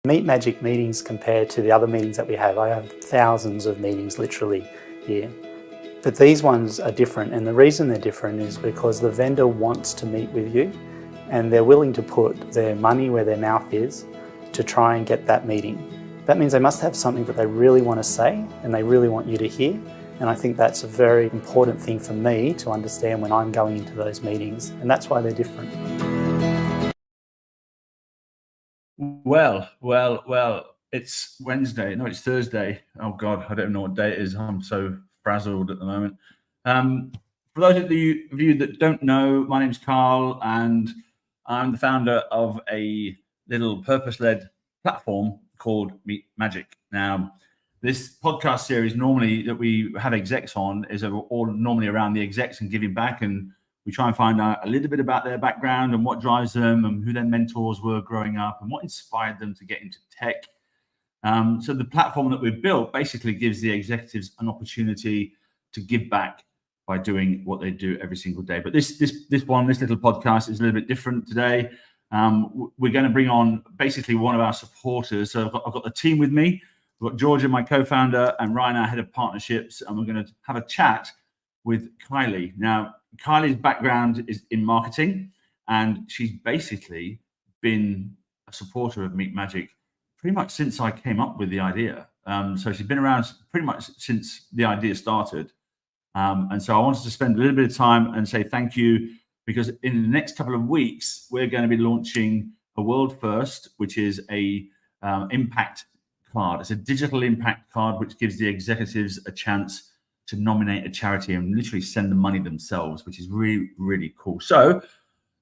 Meet Magic meetings compared to the other meetings that we have, I have thousands of meetings literally here. But these ones are different, and the reason they're different is because the vendor wants to meet with you and they're willing to put their money where their mouth is to try and get that meeting. That means they must have something that they really want to say and they really want you to hear. And I think that's a very important thing for me to understand when I'm going into those meetings, and that's why they're different. Well, it's Wednesday. No, it's Thursday. Oh God, I don't know what day it is. I'm so frazzled at the moment. For those of you that don't know, my name's Carl and I'm the founder of a little purpose-led platform called Meet Magic. Now, this podcast series normally that we have execs on is all normally around the execs and giving back, and we try and find out a little bit about their background and what drives them and who their mentors were growing up and what inspired them to get into tech. So the platform that we've built basically gives the executives an opportunity to give back by doing what they do every single day. But this little podcast is a little bit different today. We're going to bring on basically one of our supporters. So I've got the team with me. We've got Georgia, my co-founder, and Ryan, our head of partnerships, and we're going to have a chat with Kylie. Now, Kylie's background is in marketing, and she's basically been a supporter of Meet Magic pretty much since I came up with the idea. So she's been around pretty much since the idea started. And so I wanted to spend a little bit of time and say thank you, because in the next couple of weeks, we're going to be launching a world first, which is a impact card. It's a digital impact card, which gives the executives a chance to nominate a charity and literally send the money themselves, which is really, really cool. So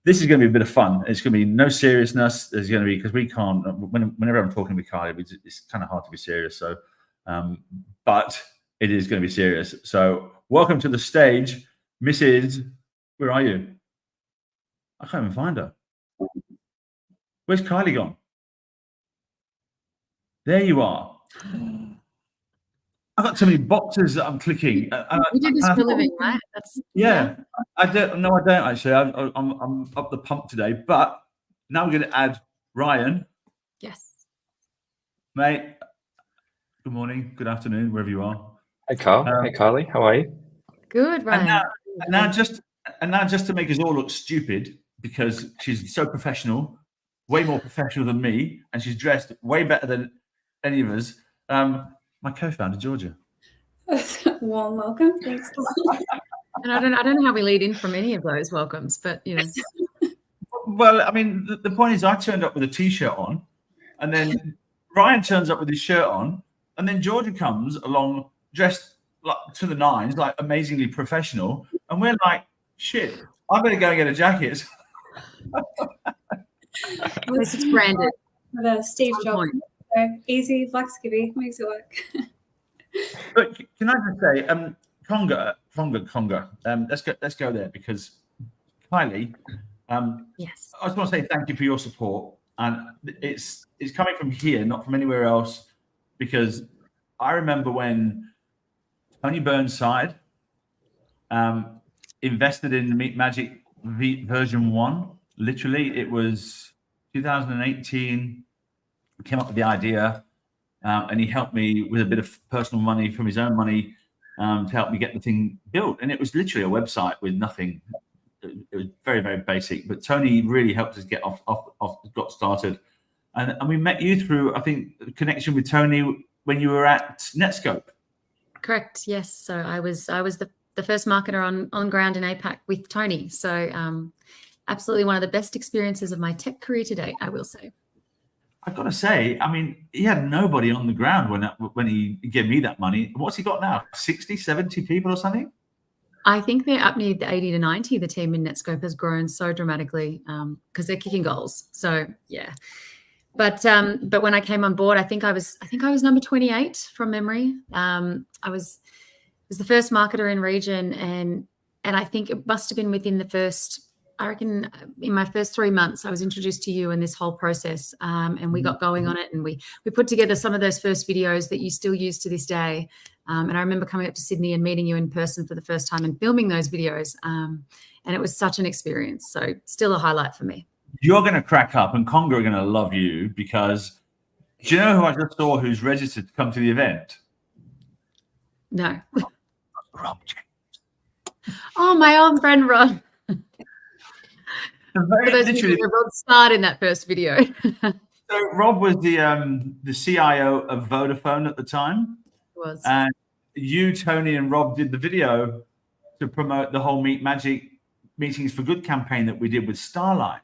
this is going to be a bit of fun. It's going to be no seriousness. There's going to be, because we can't, whenever I'm talking with Kylie, it's kind of hard to be serious. So, but it is going to be serious. So welcome to the stage, Mrs. Where are you? I can't even find her. Where's Kylie gone? There you are. I've got so many boxes that I'm clicking. We do this for a living, right? Yeah. I don't. No, I don't actually. I'm up the pump today. But now we're going to add Ryan. Yes. Mate. Good morning. Good afternoon, wherever you are. Hey Carl. Hey Kylie. How are you? Good, Ryan. And now just to make us all look stupid, because she's so professional, way more professional than me, and she's dressed way better than any of us. My co-founder, Georgia. Warm welcome. Thanks. And I don't know how we lead in from any of those welcomes, but you know. Well, I mean, the point is, I turned up with a t-shirt on, and then Ryan turns up with his shirt on, and then Georgia comes along dressed like to the nines, like amazingly professional, and we're like, shit, I better go and get a jacket. This is branded. The Steve Jobs. So easy, flex skivvy, makes it work. But can I just say, Conga. Let's go there, because Kylie. Yes. I just want to say thank you for your support, and it's coming from here, not from anywhere else, because I remember when Tony Burnside invested in Meet Magic version 1. Literally, it was 2018. We came up with the idea, and he helped me with a bit of personal money from his own money to help me get the thing built. And it was literally a website with nothing. It was very, very basic. But Tony really helped us get got started. And we met you through, I think, the connection with Tony when you were at Netscope. Correct. Yes. So I was the first marketer on ground in APAC with Tony. So absolutely one of the best experiences of my tech career to date, I will say. I've got to say, I mean, he had nobody on the ground when he gave me that money. What's he got now? 60, 70 people or something? I think they're up near the 80 to 90. The team in Netscope has grown so dramatically because they're kicking goals. So yeah. But when I came on board, I think I was number 28 from memory. I was the first marketer in region, and I think it must have been within the first, I reckon in my first 3 months, I was introduced to you in this whole process, and we got going on it, and we put together some of those first videos that you still use to this day. And I remember coming up to Sydney and meeting you in person for the first time and filming those videos, and it was such an experience. So still a highlight for me. You're going to crack up, and Conga are going to love you, because Do you know who I just saw who's registered to come to the event? No. Rob. Oh, my old friend Rod. For those of you who Rod starred in that first video. So Rob was the CIO of Vodafone at the time. Was. And you, Tony, and Rob did the video to promote the whole Meet Magic Meetings for Good campaign that we did with Starlight.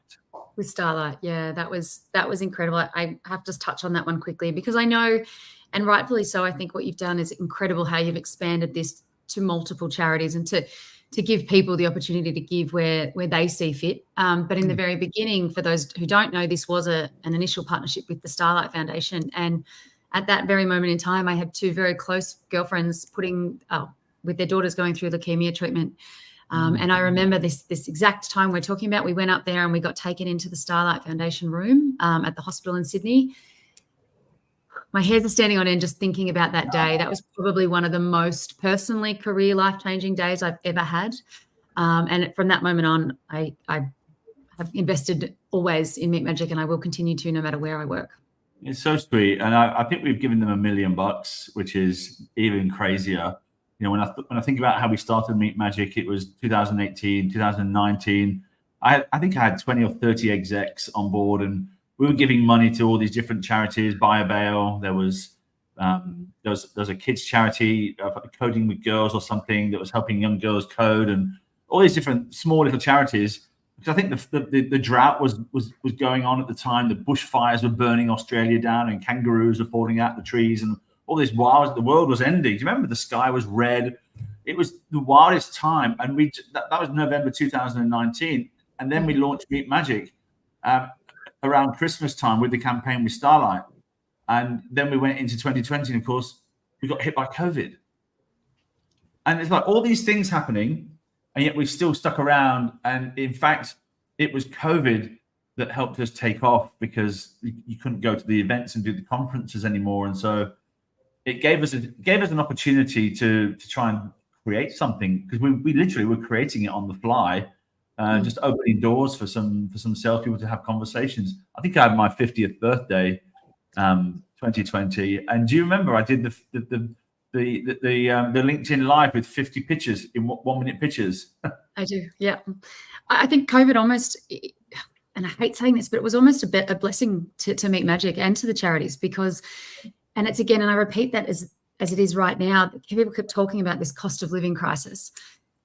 With Starlight, yeah, that was incredible. I have to touch on that one quickly because I know, and rightfully so, I think what you've done is incredible how you've expanded this to multiple charities and to give people the opportunity to give where they see fit. But in the very beginning, for those who don't know, this was an initial partnership with the Starlight Foundation. And at that very moment in time, I had two very close girlfriends with their daughters going through leukemia treatment. And I remember this exact time we're talking about, we went up there and we got taken into the Starlight Foundation room at the hospital in Sydney. My hairs are standing on end just thinking about that day. That was probably one of the most personally career life-changing days I've ever had. And from that moment on, I have invested always in Meet Magic, and I will continue to no matter where I work. It's so sweet. And I think we've given them $1 million, which is even crazier. You know, when I think about how we started Meet Magic, it was 2018, 2019. I think I had 20 or 30 execs on board, and we were giving money to all these different charities. Buy a Bail. There was a kids charity, Coding with Girls or something, that was helping young girls code, and all these different small little charities. Because I think the drought was going on at the time. The bushfires were burning Australia down, and kangaroos were falling out the trees, and all this wild. The world was ending. Do you remember the sky was red? It was the wildest time, and that was November 2019, and then we launched Meet Magic around Christmas time with the campaign with Starlight, and then we went into 2020, and of course we got hit by COVID, and it's like all these things happening, and yet we still stuck around. And in fact, it was COVID that helped us take off, because you couldn't go to the events and do the conferences anymore, and so it gave us an opportunity to try and create something, because we literally were creating it on the fly, just opening doors for some salespeople to have conversations. I think I had my 50th birthday, 2020, and do you remember I did the LinkedIn Live with 50 pictures in 1 minute pictures? I do, yeah. I think COVID almost, and I hate saying this, but it was almost a blessing to Meet Magic and to the charities, because. And it's again, and I repeat that as it is right now, people keep talking about this cost of living crisis.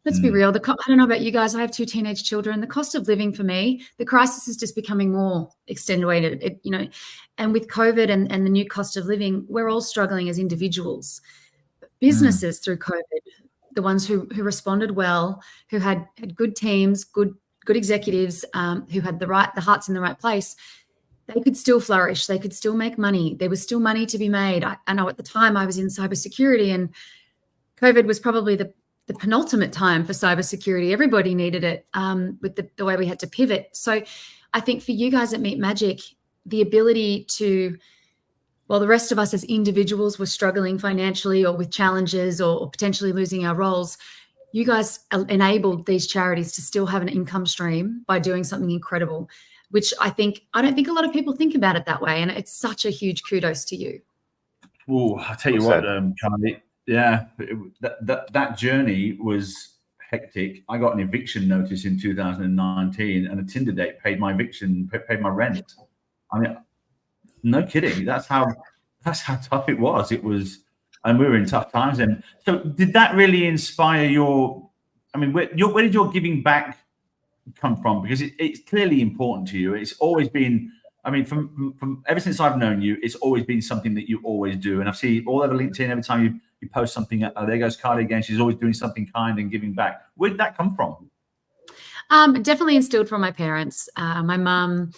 Let's be real. I don't know about you guys. I have 2 teenage children. The cost of living for me, the crisis is just becoming more extenuated. And with COVID and the new cost of living, we're all struggling as individuals. Businesses through COVID, the ones who responded well, who had good teams, good executives, who had the hearts in the right place, they could still flourish. They could still make money. There was still money to be made. I know at the time I was in cybersecurity, and COVID was probably the penultimate time for cybersecurity. Everybody needed it with the way we had to pivot. So I think for you guys at Meet Magic, the ability to, while the rest of us as individuals were struggling financially or with challenges or potentially losing our roles, you guys enabled these charities to still have an income stream by doing something incredible, which I don't think a lot of people think about it that way. And it's such a huge kudos to you. Oh, I'll tell you what, Carly, yeah, that journey was hectic. I got an eviction notice in 2019, and a Tinder date paid my eviction, paid my rent. I mean, no kidding. That's how tough it was. It was, and we were in tough times. And so did that really inspire where did your giving back come from? Because it's clearly important to you. It's always been, from ever since I've known you, it's always been something that you always do. And I see all over LinkedIn, every time you post something, there goes Carly again. She's always doing something kind and giving back. Where did that come from? Definitely instilled from my parents. My mum,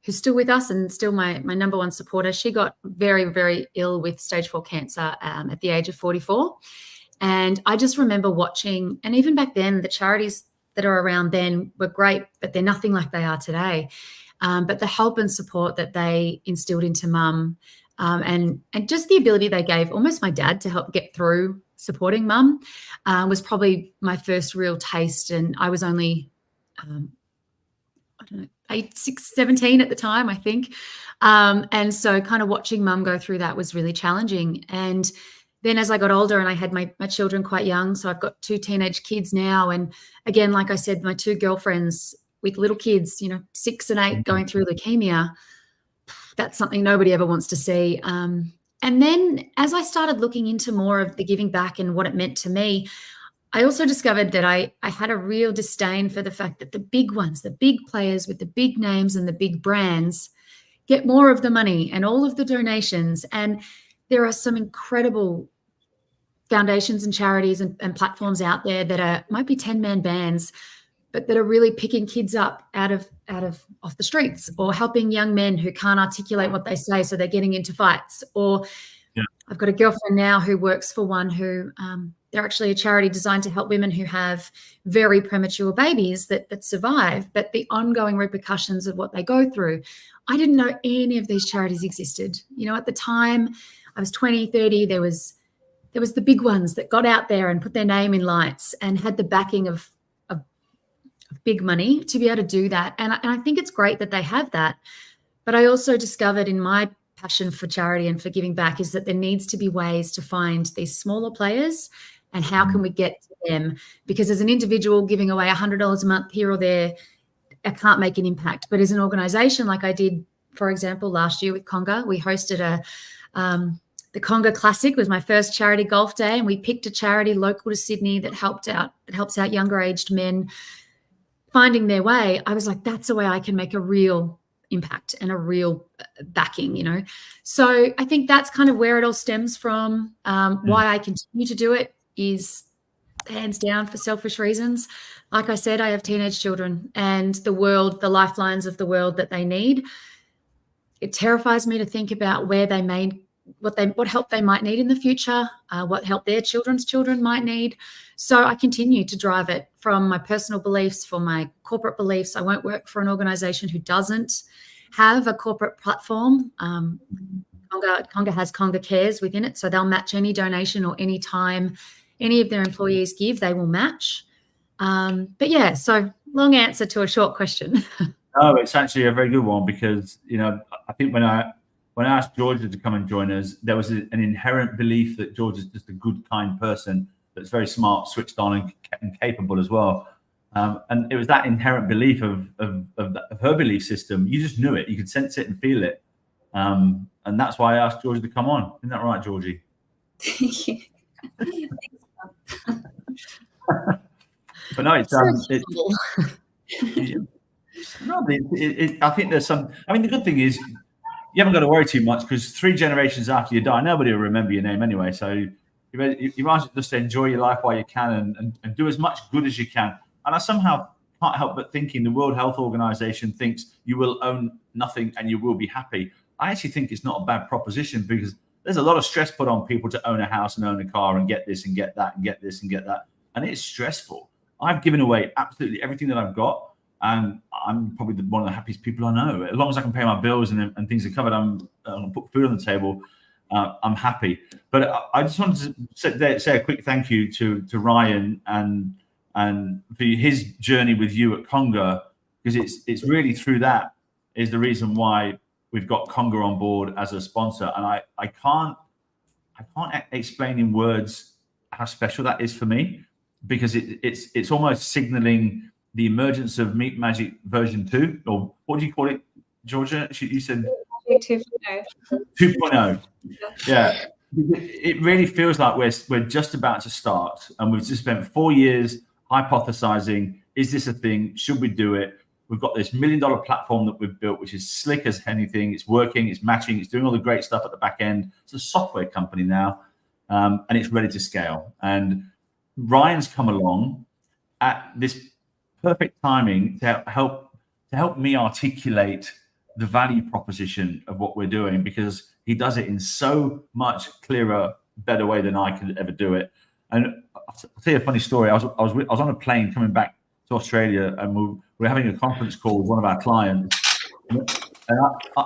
who's still with us and still my number one supporter, she got very, very ill with stage 4 cancer at the age of 44. And I just remember watching, and even back then, the charities that are around then were great, but they're nothing like they are today. But the help and support that they instilled into mum, and just the ability they gave almost my dad to help get through supporting mum, was probably my first real taste. And I was only, don't know, 17 at the time, I think. And so kind of watching mum go through that was really challenging. And then as I got older and I had my children quite young, so I've got 2 teenage kids now. And again, like I said, my 2 girlfriends with little kids, 6 and 8 going through leukemia, that's something nobody ever wants to see. And then as I started looking into more of the giving back and what it meant to me, I also discovered that I had a real disdain for the fact that the big ones, the big players with the big names and the big brands get more of the money and all of the donations. And there are some incredible foundations and charities and platforms out there that might be 10-man bands, but that are really picking kids up out of off the streets, or helping young men who can't articulate what they say, so they're getting into fights. Or I've got a girlfriend now who works for one who they're actually a charity designed to help women who have very premature babies that survive, but the ongoing repercussions of what they go through. I didn't know any of these charities existed. At the time I was 20, 30, there was the big ones that got out there and put their name in lights and had the backing of big money to be able to do that. And I think it's great that they have that. But I also discovered in my passion for charity and for giving back is that there needs to be ways to find these smaller players, and how can we get to them? Because as an individual giving away $100 a month here or there, I can't make an impact. But as an organization, like I did, for example, last year with Conga, we hosted the Conga Classic was my first charity golf day, and we picked a charity local to Sydney that helps out younger aged men finding their way. I was like, that's a way I can make a real impact and a real backing, So I think that's kind of where it all stems from. Why I continue to do it is hands down for selfish reasons. Like I said, I have teenage children, and the lifelines of the world that they need. It terrifies me to think about where they may, what help they might need in the future, what help their children's children might need. So I continue to drive it from my personal beliefs, for my corporate beliefs. I won't work for an organization who doesn't have a corporate platform. Conga has Conga Cares within it, so they'll match any donation or any time any of their employees give, they will match. But yeah, so long answer to a short question. No, it's actually a very good one, because I think when I asked Georgia to come and join us, there was an inherent belief that George is just a good, kind person that's very smart, switched on, and capable as well. And it was that inherent belief of her belief system. You just knew it. You could sense it and feel it. And that's why I asked Georgia to come on. Isn't that right, Georgie? But no, it's I think there's some. I mean, the good thing is you haven't got to worry too much, because 3 generations after you die, nobody will remember your name anyway. So you might as well just enjoy your life while you can, and do as much good as you can. And I somehow can't help but thinking the World Health Organization thinks you will own nothing and you will be happy. I actually think it's not a bad proposition, because there's a lot of stress put on people to own a house and own a car and get this and get that and get this and get that. And it's stressful. I've given away absolutely everything that I've got, and I'm probably one of the happiest people I know. As long as I can pay my bills and things are covered, I'm put food on the table, I'm happy. But I just wanted to say a quick thank you to Ryan and for his journey with you at Conga, because it's really through that is the reason why we've got Conga on board as a sponsor. And I can't explain in words how special that is for me, because it's almost signaling the emergence of Meat Magic version 2, or what do you call it, Georgia? You said 2.0. Yeah. It really feels like we're just about to start, and we've just spent 4 years hypothesizing, is this a thing? Should we do it? We've got this $1 million platform that we've built, which is slick as anything. It's working, it's matching, it's doing all the great stuff at the back end. It's a software company now, and it's ready to scale. And Ryan's come along at this perfect timing to help me articulate the value proposition of what we're doing, because he does it in so much clearer, better way than I could ever do it. And I'll tell you a funny story. I was on a plane coming back to Australia, and we're having a conference call with one of our clients, and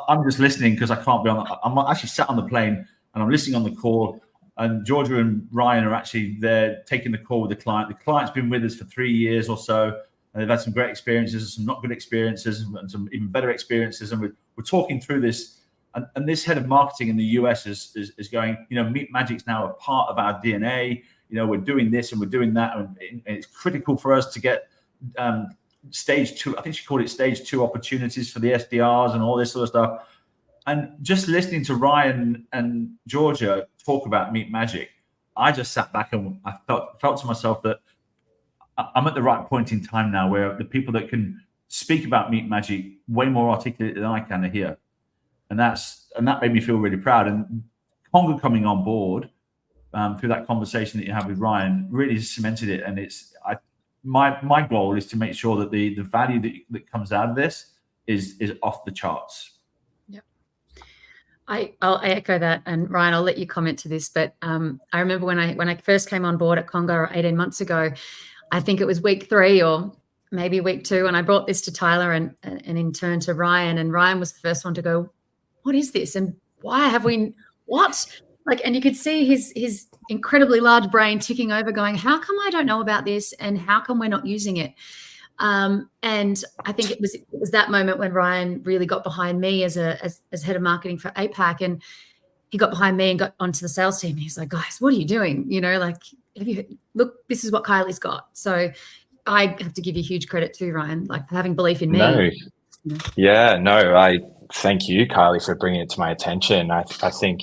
I'm just listening because I can't be on. I'm actually sat on the plane and I'm listening on the call, and Georgia and Ryan are actually there taking the call with the client. The client's been with us for 3 years or so. and they've had some great experiences, some not good experiences, and some even better experiences. And we're talking through this. And this head of marketing in the US is going, Meat Magic's now a part of our DNA. We're doing this and we're doing that. And it's critical for us to get stage 2. I think she called it stage 2 opportunities for the SDRs and all this sort of stuff. And just listening to Ryan and Georgia talk about Meat Magic, I just sat back and I felt to myself that I'm at the right point in time now where the people that can speak about Meat Magic way more articulate than I can are here. And that made me feel really proud. And Conga coming on board through that conversation that you had with Ryan really cemented it. And my goal is to make sure that the value that comes out of this is off the charts. Yep. I echo that. And Ryan, I'll let you comment to this. But I remember when I first came on board at Conga 18 months ago, I think it was week 3 or maybe week 2, and I brought this to Tyler and in turn to Ryan. And Ryan was the first one to go, what is this? And why have we, what? And you could see his incredibly large brain ticking over going, how come I don't know about this? And how come we're not using it? And I think it was that moment when Ryan really got behind me as head of marketing for APAC. And he got behind me and got onto the sales team. And he's like, guys, what are you doing? Look, this is what Kylie's got. So I have to give you huge credit too, Ryan, for having belief in me. I thank you, Kylie, for bringing it to my attention. I think,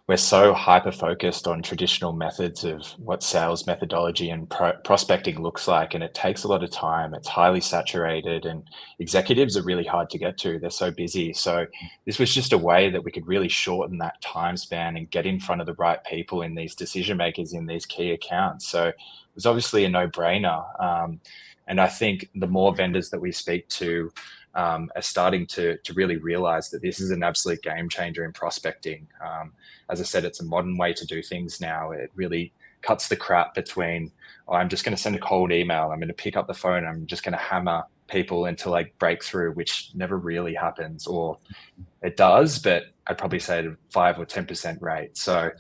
we're so hyper-focused on traditional methods of what sales methodology and prospecting looks like, and it takes a lot of time. It's highly saturated, and executives are really hard to get to. They're so busy. So this was just a way that we could really shorten that time span and get in front of the right people in these decision makers in these key accounts. So it was obviously a no-brainer. And I think the more vendors that we speak to are starting to really realize that this is an absolute game changer in prospecting. As I said, it's a modern way to do things now. It really cuts the crap between, I'm just going to send a cold email, I'm going to pick up the phone, I'm just going to hammer people until I break through, which never really happens, or it does, but I'd probably say at a 5 or 10% rate. So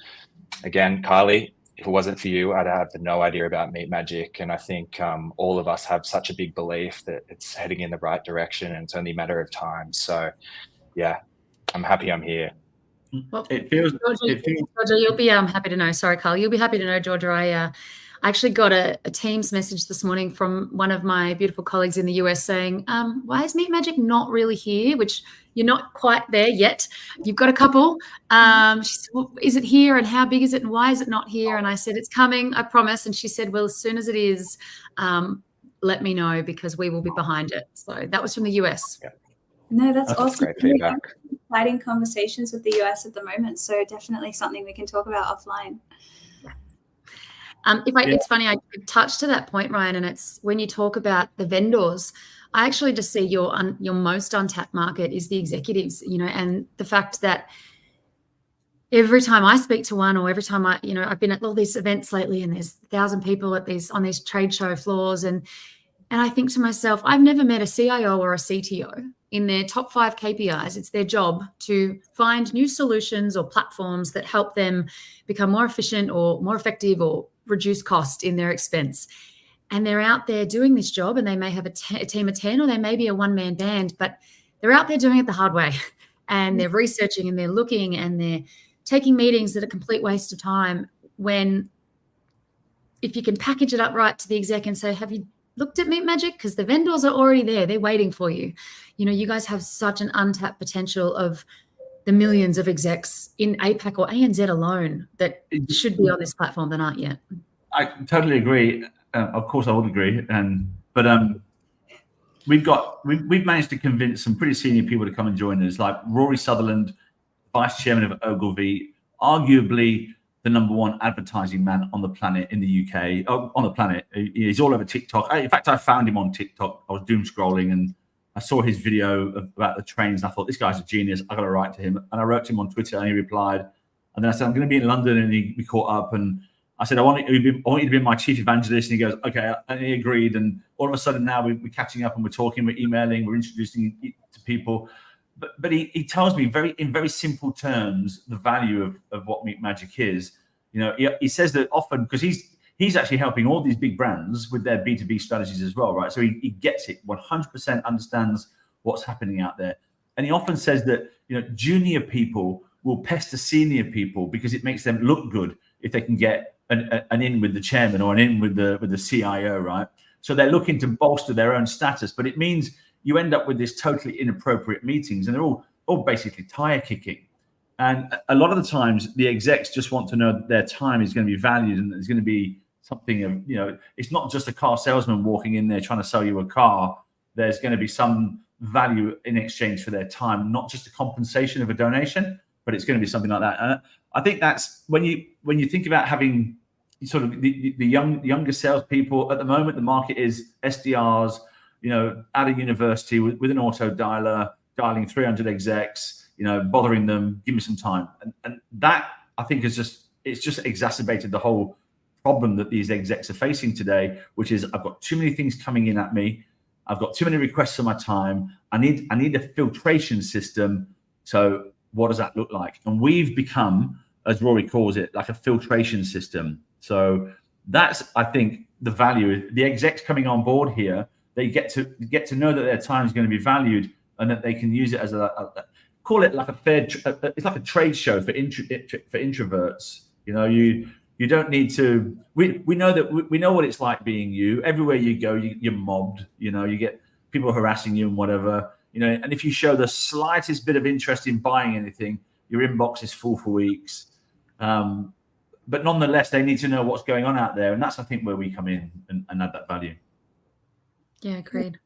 again, Kylie, if it wasn't for you, I'd have no idea about Meat Magic. And I think all of us have such a big belief that it's heading in the right direction, and it's only a matter of time. So yeah, I'm happy I'm here. Well, Georgia, you'll be happy to know. Sorry, Carl. You'll be happy to know, Georgia. I actually got a Teams message this morning from one of my beautiful colleagues in the US saying, why is Meat Magic not really here? Which you're not quite there yet. You've got a couple. She said, well, is it here, and how big is it, and why is it not here? And I said, it's coming, I promise. And she said, well, as soon as it is, let me know, because we will be behind it. So that was from the US. Yeah. No, that's awesome. Great feedback. Exciting conversations with the US at the moment. So definitely something we can talk about offline. It's funny, I touched to that point, Ryan, and it's when you talk about the vendors, I actually just see your most untapped market is the executives, and the fact that every time I speak to one, or every time I've been at all these events lately, and there's 1,000 people on these trade show floors, and I think to myself, I've never met a CIO or a CTO. In their top 5 KPIs, it's their job to find new solutions or platforms that help them become more efficient or more effective or reduce cost in their expense. And they're out there doing this job, and they may have a team of 10, or they may be a one-man band, but they're out there doing it the hard way. And they're researching, and they're looking, and they're taking meetings that are a complete waste of time, when if you can package it up right to the exec and say, have you looked at Meat Magic? Because the vendors are already there. They're waiting for you. You guys have such an untapped potential of the millions of execs in APAC or ANZ alone that should be on this platform that aren't yet. I totally agree. Of course, I would agree. But we've managed to convince some pretty senior people to come and join us, like Rory Sutherland, Vice Chairman of Ogilvy, arguably the #1 advertising man on the planet in the UK, on the planet. He's all over TikTok. In fact, I found him on TikTok. I was doom scrolling, and I saw his video about the trains, and I thought, this guy's a genius. I got to write to him. And I wrote to him on Twitter, and he replied. And then I said, I'm going to be in London, and we caught up. And I said, I want you to be my chief evangelist. And he goes, okay. And he agreed. And all of a sudden now we're catching up, and we're talking, we're emailing, we're introducing to people. But he tells me in very simple terms the value of what Meat Magic is. He says that often, because he's actually helping all these big brands with their B2B strategies as well, right? So he gets it, 100% understands what's happening out there. And he often says that, you know, junior people will pester senior people because it makes them look good if they can get an in with the chairman or an in with the CIO, right? So they're looking to bolster their own status, but it means you end up with this totally inappropriate meetings, and they're all basically tire kicking. And a lot of the times the execs just want to know that their time is going to be valued and there's going to be something of, you know, it's not just a car salesman walking in there trying to sell you a car. There's going to be some value in exchange for their time, not just a compensation of a donation, but it's going to be something like that. And I think that's when you think about having sort of the younger salespeople at the moment, the market is SDRs, you know, at a university with an auto dialer, dialing 300 execs, you know, bothering them, give me some time. And that, I think, it's just exacerbated the whole problem that these execs are facing today, which is I've got too many things coming in at me. I've got too many requests for my time. I need a filtration system. So what does that look like? And we've become, as Rory calls it, like a filtration system. So that's, I think, the value. The execs coming on board here, they get to know that their time is going to be valued and that they can use it as call it like it's like a trade show for introverts. You know, you don't need to. We know that we know what it's like being you. Everywhere you go, you're mobbed. You know, you get people harassing you and whatever. You know, and if you show the slightest bit of interest in buying anything, your inbox is full for weeks. But nonetheless, they need to know what's going on out there, and that's, I think, where we come in and add that value. Yeah, agreed.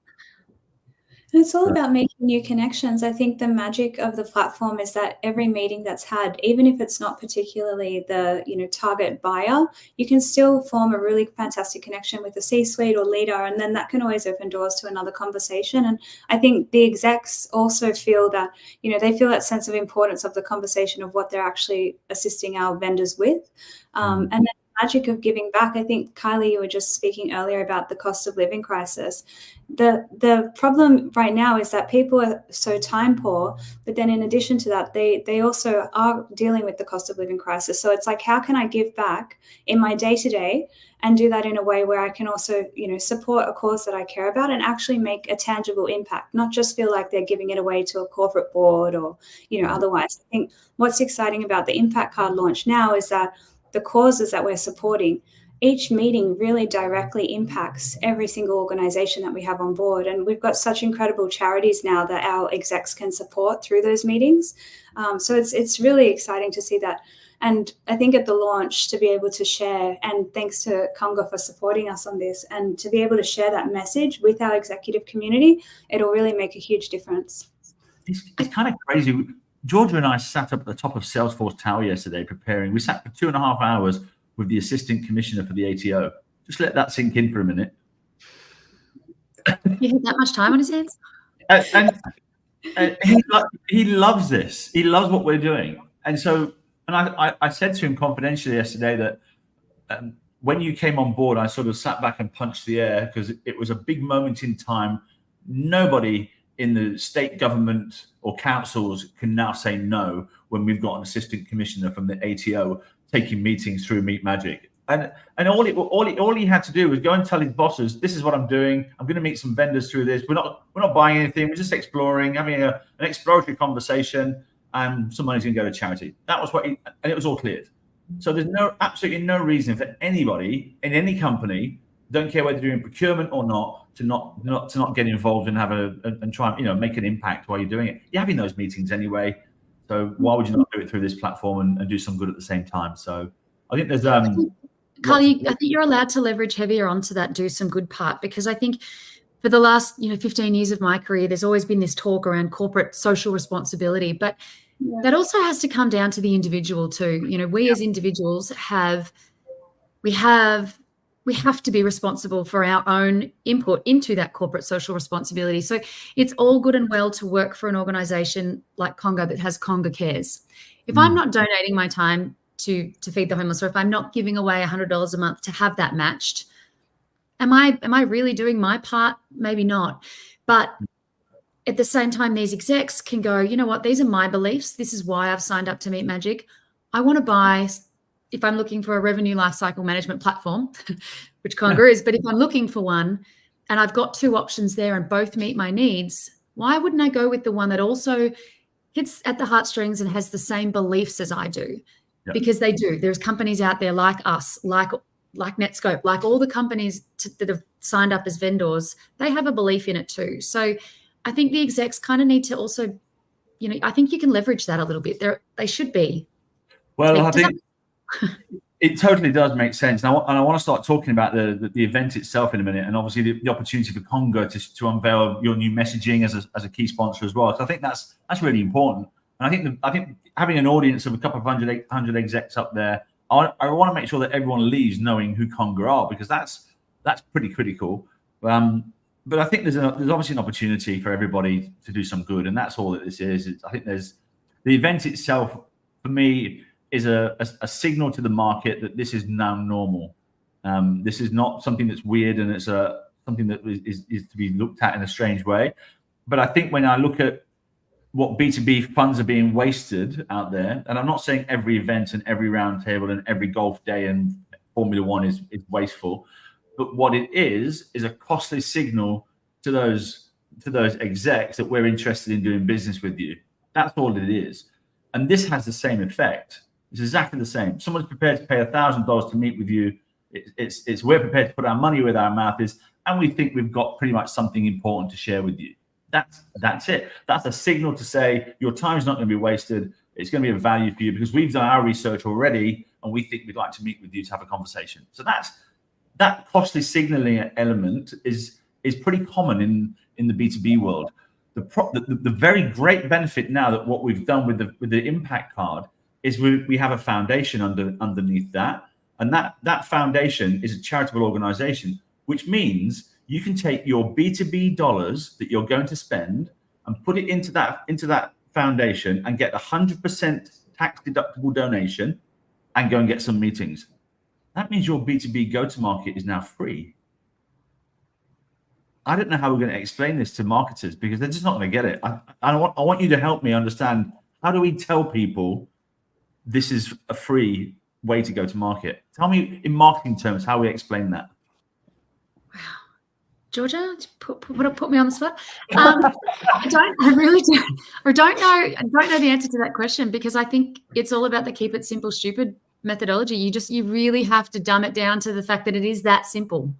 It's all about making new connections. I think the magic of the platform is that every meeting that's had, even if it's not particularly the, you know, target buyer, you can still form a really fantastic connection with the C-suite or leader, and then that can always open doors to another conversation. And I think the execs also feel that, you know, they feel that sense of importance of the conversation of what they're actually assisting our vendors with. And then magic of giving back. I think, Kylie, you were just speaking earlier about the cost of living crisis. The problem right now is that people are so time poor, but then in addition to that, they also are dealing with the cost of living crisis. So it's like, how can I give back in my day-to-day and do that in a way where I can also, you know, support a cause that I care about and actually make a tangible impact, not just feel like they're giving it away to a corporate board or, you know, otherwise. I think what's exciting about the Impact Card launch now is that the causes that we're supporting, each meeting really directly impacts every single organization that we have on board. And we've got such incredible charities now that our execs can support through those meetings. So it's really exciting to see that. And I think at the launch, to be able to share, and thanks to Conga for supporting us on this, and to be able to share that message with our executive community, it'll really make a huge difference. It's kind of crazy. Georgia and I sat up at the top of Salesforce Tower yesterday preparing. We sat for 2.5 hours with the assistant commissioner for the ATO. Just let that sink in for a minute. You had that much time on his hands? And he loves this. He loves what we're doing. And so, and I said to him confidentially yesterday that when you came on board, I sort of sat back and punched the air because it was a big moment in time. Nobody in the state government or councils can now say no when we've got an assistant commissioner from the ATO taking meetings through Meet Magic. And all he had to do was go and tell his bosses, this is what I'm doing. I'm going to meet some vendors through this. We're not buying anything. We're just exploring, having an exploratory conversation, and some money's going to go to charity. That was and it was all cleared. So there's absolutely no reason for anybody in any company, don't care whether you're doing procurement or not, to not get involved and and try and, you know, make an impact while you're doing it. You're having those meetings anyway, so why would you not do it through this platform and do some good at the same time? So I think there's Carly, I think you're allowed to leverage heavier onto that do some good part, because I think for the last 15 years of my career, there's always been this talk around corporate social responsibility, but that also has to come down to the individual too. You know, we as individuals we have to be responsible for our own input into that corporate social responsibility. So it's all good and well to work for an organization like Conga that has Conga Cares. If I'm not donating my time to feed the homeless, or if I'm not giving away $100 a month to have that matched, am I really doing my part? Maybe not. But at the same time, these execs can go, you know what, these are my beliefs. This is why I've signed up to Meet Magic. I want to buy if I'm looking for a revenue lifecycle management platform, which Conga is, but if I'm looking for one and I've got two options there and both meet my needs, why wouldn't I go with the one that also hits at the heartstrings and has the same beliefs as I do? Yep. Because they do. There's companies out there like us, like Netscope, like all the companies that have signed up as vendors, they have a belief in it too. So I think the execs kind of need to also, you know, I think you can leverage that a little bit. They should be. Well, I think it totally does make sense. And I want to start talking about the event itself in a minute, and obviously the opportunity for Conga to unveil your new messaging as a key sponsor as well. So I think that's really important. And I think having an audience of a couple of hundred execs up there, I want to make sure that everyone leaves knowing who Conga are, because that's pretty critical. But I think there's obviously an opportunity for everybody to do some good, and that's all that this is. I think there's the event itself for me is a signal to the market that this is now normal. This is not something that's weird, and it's something that is to be looked at in a strange way. But I think when I look at what B2B funds are being wasted out there, and I'm not saying every event and every roundtable and every golf day and Formula One is wasteful, but what it is a costly signal to those execs that we're interested in doing business with you. That's all it is. And this has the same effect. It's exactly the same. Someone's prepared to pay $1,000 to meet with you. It's we're prepared to put our money where our mouth is, and we think we've got pretty much something important to share with you. That's it. That's a signal to say your time's not going to be wasted. It's going to be of value for you because we've done our research already, and we think we'd like to meet with you to have a conversation. So that costly signaling element is pretty common in the B2B world. The very great benefit now that what we've done with the impact card is we have a foundation underneath that, and that foundation is a charitable organization, which means you can take your B2B dollars that you're going to spend and put it into that foundation and get 100% tax deductible donation and go and get some meetings. That means your B2B go-to-market is now free. I don't know how we're going to explain this to marketers because they're just not going to get it. I want you to help me understand, how do we tell people this is a free way to go to market? Tell me in marketing terms how we explain that. Wow. Georgia, put me on the spot. I really don't. I don't know the answer to that question, because I think it's all about the keep it simple, stupid methodology. You really have to dumb it down to the fact that it is that simple.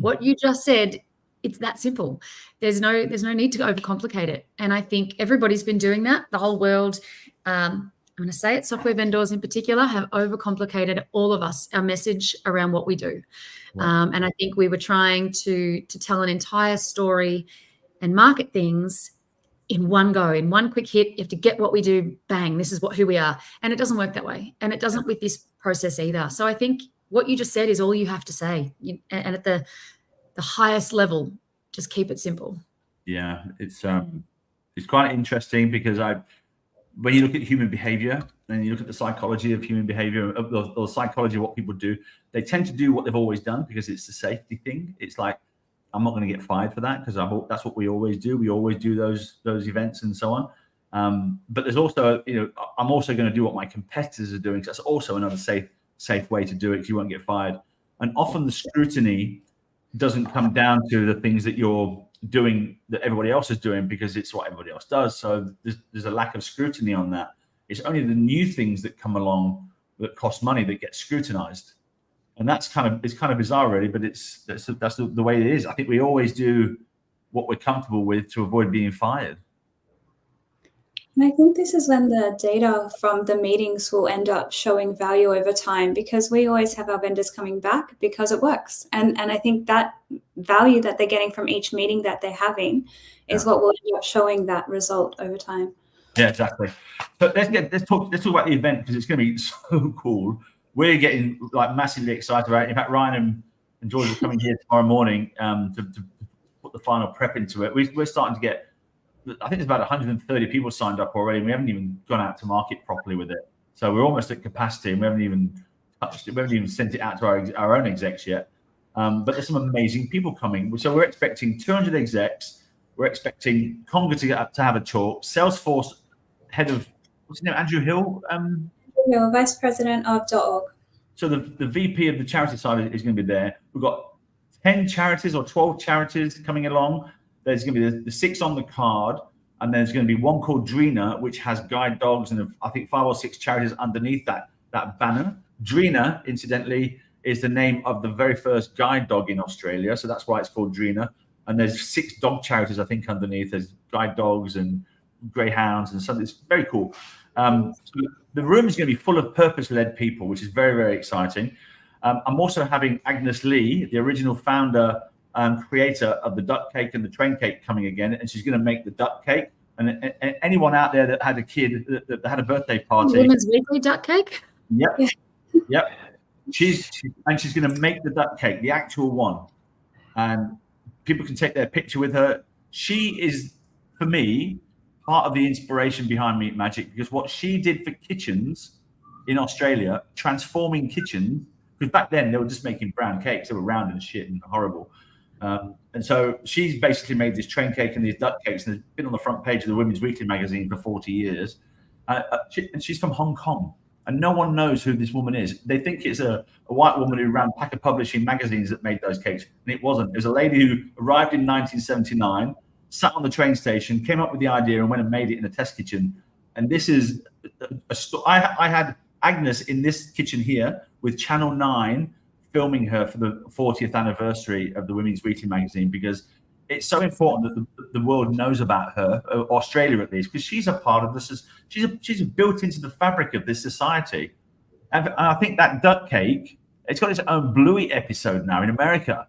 What you just said, it's that simple. There's no need to overcomplicate it. And I think everybody's been doing that. The whole world, I'm going to say it, software vendors in particular have overcomplicated, all of us, our message around what we do. Wow. And I think we were trying to tell an entire story and market things in one go, in one quick hit. You have to get what we do, bang, this is who we are. And it doesn't work that way. And it doesn't with this process either. So I think what you just said is all you have to say. And at the highest level, just keep it simple. Yeah, it's quite interesting because when you look at human behavior and you look at the psychology of human behavior, or psychology of what people do, they tend to do what they've always done because it's the safety thing. It's like, I'm not going to get fired for that because that's what we always do. We always do those events and so on. But there's also, I'm also going to do what my competitors are doing. So that's also another safe way to do it because you won't get fired. And often the scrutiny doesn't come down to the things that you're doing that everybody else is doing because it's what everybody else does. So there's a lack of scrutiny on that. It's only the new things that come along that cost money that get scrutinized. And it's kind of bizarre really, but that's the way it is. I think we always do what we're comfortable with to avoid being fired. And I think this is when the data from the meetings will end up showing value over time, because we always have our vendors coming back because it works. And I think that value that they're getting from each meeting that they're having is what will end up showing that result over time. Yeah, exactly. But let's talk about the event because it's going to be so cool. We're getting like massively excited about it. In fact, Ryan and George are coming here tomorrow morning to put the final prep into it. We're starting to get, I think there's about 130 people signed up already, and we haven't even gone out to market properly with it. So we're almost at capacity, and we haven't even touched it. We haven't even sent it out to our own execs yet. But there's some amazing people coming. So we're expecting 200 execs. We're expecting Conga to have a talk. Salesforce head of, what's his name, Andrew Hill? Hill, Vice President of .org. So the VP of the charity side is going to be there. We've got 10 charities or 12 charities coming along. There's going to be the 6 on the card, and there's going to be one called Drina, which has guide dogs and I think 5 or 6 charities underneath that banner. Drina, incidentally, is the name of the very first guide dog in Australia, so that's why it's called Drina. And there's 6 dog charities, I think, underneath. There's guide dogs and greyhounds and something. It's very cool. So the room is going to be full of purpose-led people, which is very, very exciting. I'm also having Agnes Lee, the original founder and creator of the duck cake and the train cake, coming again, and she's going to make the duck cake. And anyone out there that had a kid that had a birthday party, Women's Weekly duck cake. Yep, yep. She's going to make the duck cake, the actual one, and people can take their picture with her. She is, for me, part of the inspiration behind Meat Magic, because what she did for kitchens in Australia, transforming kitchens, because back then they were just making brown cakes, they were round and shit and horrible. And so she's basically made this train cake and these duck cakes, and it's been on the front page of the Women's Weekly magazine for 40 years. And she's from Hong Kong, and no one knows who this woman is. They think it's a white woman who ran Packer Publishing magazines that made those cakes, and it wasn't. It was a lady who arrived in 1979, sat on the train station, came up with the idea, and went and made it in a test kitchen. And this is I had Agnes in this kitchen here with Channel 9 filming her for the 40th anniversary of the Women's Weekly magazine, because it's so important that the world knows about her, Australia at least, because she's a part of this. She's built into the fabric of this society. And I think that duck cake, it's got its own Bluey episode now in America.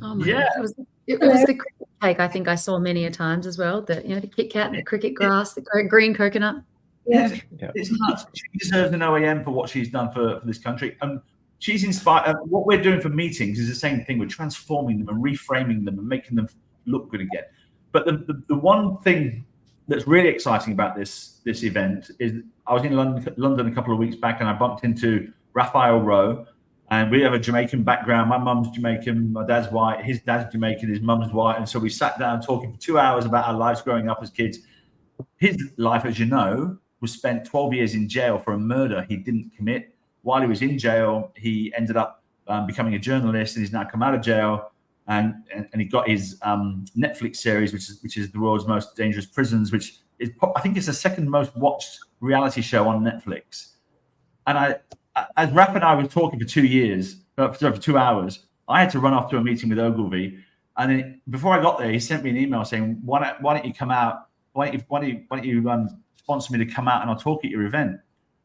Oh my Yeah. God. It was the cricket cake. I think I saw many a times as well. The Kit Kat and the cricket grass, the green coconut. Yeah. It's nuts. She deserves an OAM for what she's done for this country. And she's inspired. What we're doing for meetings is the same thing. We're transforming them and reframing them and making them look good again. But the one thing that's really exciting about this event is I was in London a couple of weeks back, and I bumped into Raphael Rowe. And we have a Jamaican background. My mum's Jamaican, my dad's white, his dad's Jamaican, his mum's white. And so we sat down talking for 2 hours about our lives growing up as kids. His life, as you know, was spent 12 years in jail for a murder he didn't commit. While he was in jail, he ended up becoming a journalist, and he's now come out of jail. And he got his Netflix series, which is the world's most dangerous prisons, which is, I think, it's the second most watched reality show on Netflix. And as Raph and I were talking for 2 hours, I had to run off to a meeting with Ogilvy. And then before I got there, he sent me an email saying, why don't you come out? Why don't you sponsor me to come out and I'll talk at your event?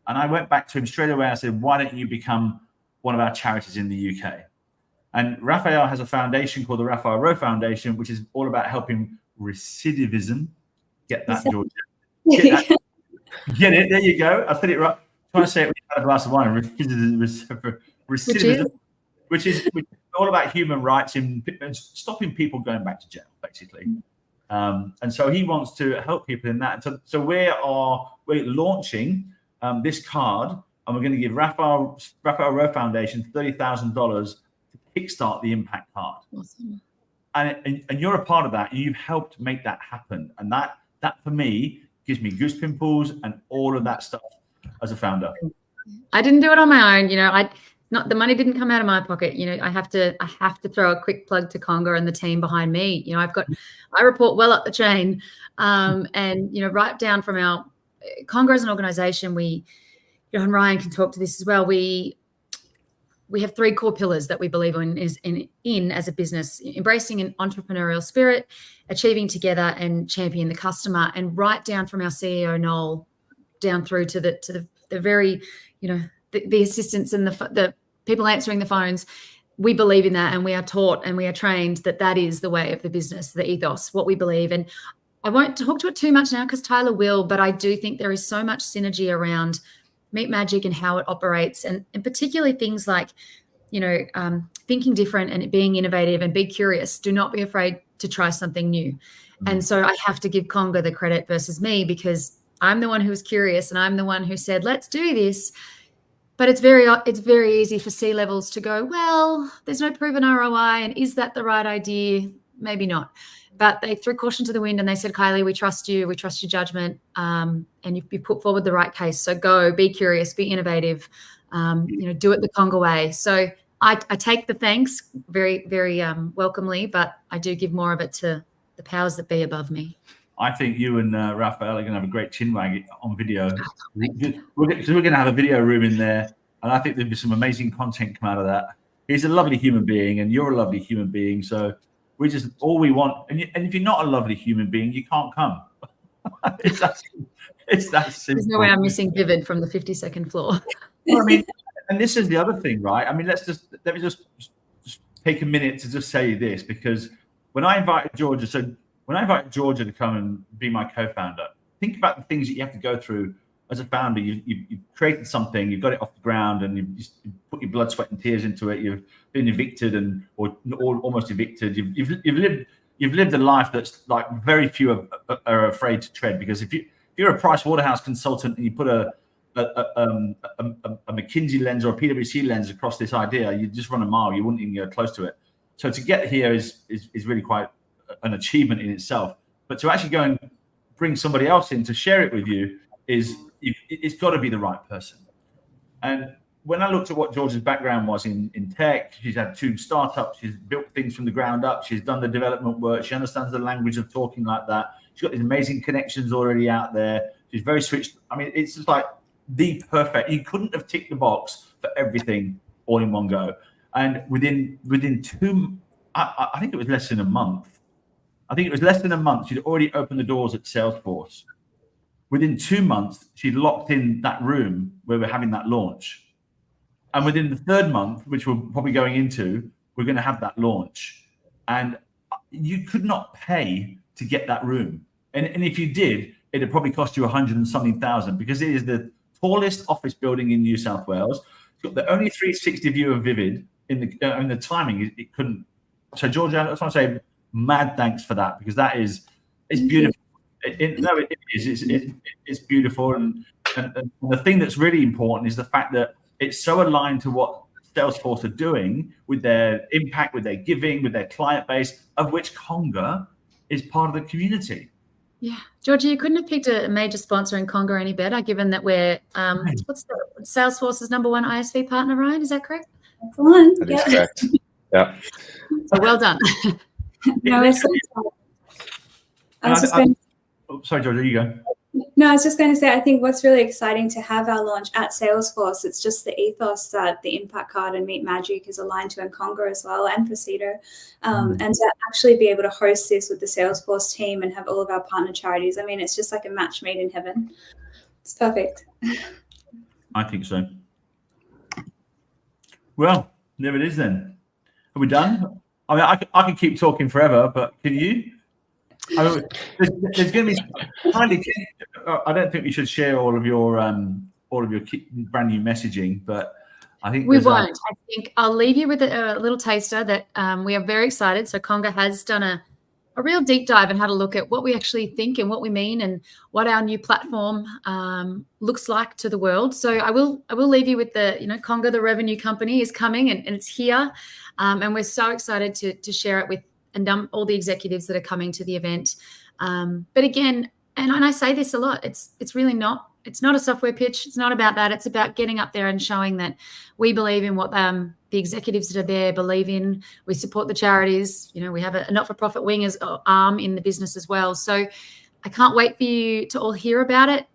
And I went back to him straight away. I said, why don't you become one of our charities in the UK? And Raphael has a foundation called the Raphael Rowe Foundation, which is all about helping recidivism. Get that, Georgia? Get that? Get it? There you go. I said it right. Trying to say it when you had a glass of wine. Recidivism, which is all about human rights and stopping people going back to jail, basically. And so he wants to help people in that. So we're launching this card, and we're going to give Raphael Rowe Foundation $30,000 to kickstart the Impact Card. Awesome. And you're a part of that. You've helped make that happen, and that for me gives me goose pimples and all of that stuff as a founder. I didn't do it on my own. The money didn't come out of my pocket. I have to throw a quick plug to Conga and the team behind me. I report well up the chain, and right down from our Conga as an organization, and Ryan can talk to this as well. We have 3 core pillars that we believe in as a business: embracing an entrepreneurial spirit, achieving together, and champion the customer. And right down from our CEO Noel down through to the very, the assistants and the people answering the phones, we believe in that, and we are taught and we are trained that is the way of the business, the ethos, what we believe. And I won't talk to it too much now because Tyler will, but I do think there is so much synergy around Meat Magic and how it operates, and particularly things like, thinking different and being innovative and be curious. Do not be afraid to try something new. Mm-hmm. And so I have to give Conga the credit versus me, because I'm the one who was curious and I'm the one who said, let's do this. But it's very easy for C-levels to go, well, there's no proven ROI, and is that the right idea? maybe not. But they threw caution to the wind and they said, Kylie, we trust you. We trust your judgment. And you put forward the right case. So go, be curious, be innovative, do it the Conga way. So I take the thanks very, very welcomely, but I do give more of it to the powers that be above me. I think you and Raphael are going to have a great chinwag on video. We're going to have a video room in there, and I think there'll be some amazing content come out of that. He's a lovely human being, and you're a lovely human being. So we just all we want. And if you're not a lovely human being, you can't come. It's that simple. There's no way I'm missing Vivid from the 52nd floor. Well, I mean, and this is the other thing, right? I mean, let me just take a minute to just say this, because when I invited Georgia to come and be my co-founder, think about the things that you have to go through as a founder. You've created something, you've got it off the ground, and you've put your blood, sweat, and tears into it. You've been evicted or almost evicted. You've lived a life that's like very few are afraid to tread. Because if you're a Price Waterhouse consultant and you put a McKinsey lens or a PwC lens across this idea, you just run a mile. You wouldn't even get close to it. So to get here is really quite an achievement in itself. But to actually go and bring somebody else in to share it with you it's got to be the right person. And when I looked at what George's background was in tech, she's had 2 startups, she's built things from the ground up, she's done the development work, she understands the language of talking like that. She's got these amazing connections already out there. She's very switched. I mean, it's just like the perfect. You couldn't have ticked the box for everything all in one go. And within 2, I think it was less than a month. She'd already opened the doors at Salesforce. Within 2 months, she'd locked in that room where we're having that launch. And within the 3rd month, which we're probably going into, we're going to have that launch. And you could not pay to get that room. And if you did, it'd probably cost you 100 and something thousand, because it is the tallest office building in New South Wales. It's got the only 360 view of Vivid. In the timing, it couldn't. So Georgia, I just want to say mad thanks for that, because it's beautiful. It is. It's beautiful, and the thing that's really important is the fact that it's so aligned to what Salesforce are doing with their impact, with their giving, with their client base, of which Conga is part of the community. Yeah, Georgia, you couldn't have picked a major sponsor in Conga any better, given that we're Salesforce's #1 ISV partner, Ryan? Is that correct? That's the one. That is correct. Yeah. So well done. No, Sorry, Georgia, you go. No, I was just going to say, I think what's really exciting to have our launch at Salesforce, it's just the ethos that the Impact Card and Meet Magic is aligned to, in Conga as well, and Presido. And to actually be able to host this with the Salesforce team and have all of our partner charities, I mean, it's just like a match made in heaven. It's perfect. I think so. Well, there it is then. Are we done? I mean, I could keep talking forever, but can you? I mean, there's going to be I don't think we should share all of your brand new messaging, but I think we won't. I think I'll leave you with a little taster that we are very excited. So Conga has done a real deep dive and had a look at what we actually think and what we mean and what our new platform looks like to the world. So I will leave you with Conga, the revenue company, is coming and it's here, and we're so excited to share it with all the executives that are coming to the event. But again, and I say this a lot, it's really not. It's not a software pitch. It's not about that. It's about getting up there and showing that we believe in what the executives that are there believe in. We support the charities. We have a not-for-profit wing as arm in the business as well. So I can't wait for you to all hear about it.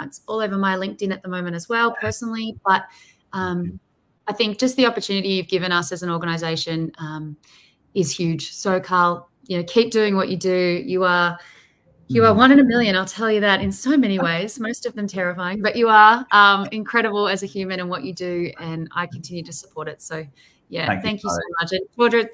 It's all over my LinkedIn at the moment as well, personally. But I think just the opportunity you've given us as an organisation is huge. So Carl, keep doing what you do. You are 1 in a million, I'll tell you that, in so many ways, most of them terrifying, but you are incredible as a human in what you do, and I continue to support it. So yeah, thank you so much. And Georgia,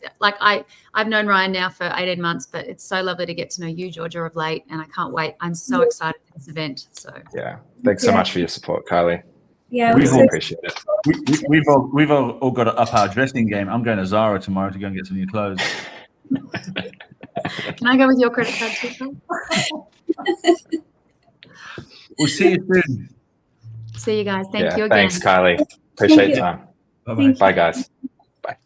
I've known Ryan now for 18 months, but it's so lovely to get to know you, Georgia, of late, and I can't wait. I'm so excited for this event. So yeah, thanks so much for your support, Kylie. Yeah, we all appreciate it. We've all got to up our dressing game. I'm going to Zara tomorrow to go and get some new clothes. Can I go with your credit card too? We'll see you soon. See you guys. Thank you again. Thanks, Kylie. Appreciate your time. Bye-bye. Bye, guys. Bye.